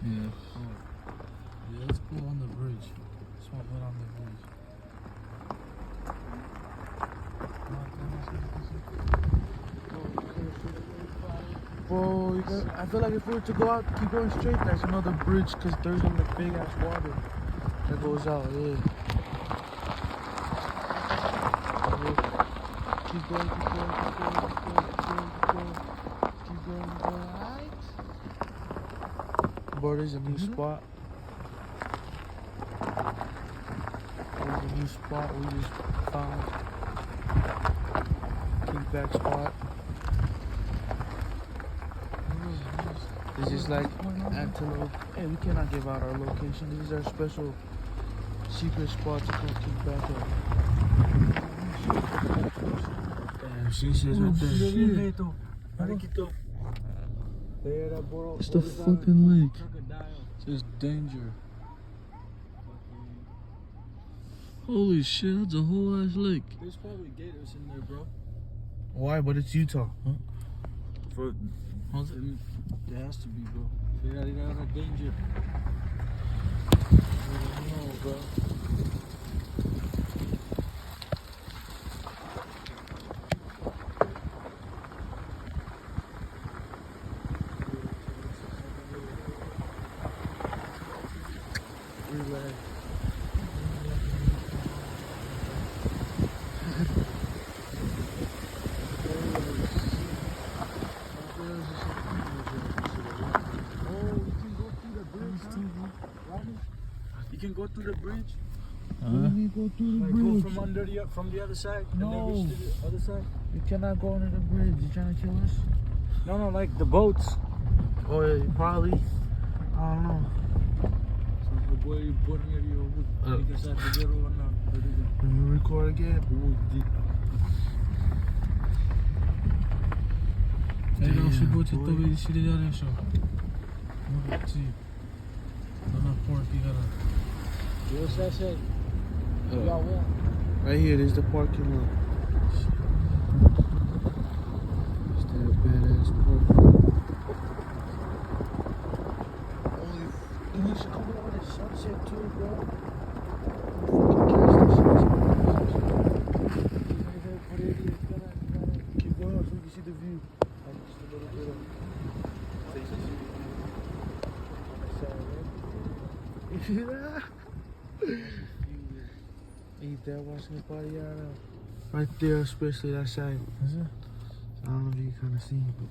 Yeah. Yeah, let's go on the bridge. Smoke it on the bridge. Bro, I feel like if we were to go out, keep going straight, there's another bridge because there's some like big ass water that goes out, yeah. Keep going, keep going, keep going, keep going, keep going, keep going, keep going, alright. Bro, there's a new spot. There's a new spot we just found. Kickback spot. This is like antelope. Hey, we cannot give out our location. These are special secret spots to come kick back at. Damn, she says right there. It's the fucking lake. It says danger. Holy shit, that's a whole ass lake. There's probably gators in there, bro. Why? But it's Utah. Huh? There has to be, bro. They're out of danger. I don't know, bro. Relax. You can go through the bridge. What do you mean go through the bridge? Go from the other side. No. And then reach to the other side. You cannot go under the bridge. You trying to kill us? No, like the boats. Oh yeah, probably. I don't know. Let me record again. What's that say? Right here, there's the parking lot. It's that badass parking lot. Holy, you should come over the sunset too, bro. Keep going so we can see the view. Just a little bit of faces. You see that? Eat that, watching the party out. Right there, especially that side. Is it? I don't know if you can kind of see it, but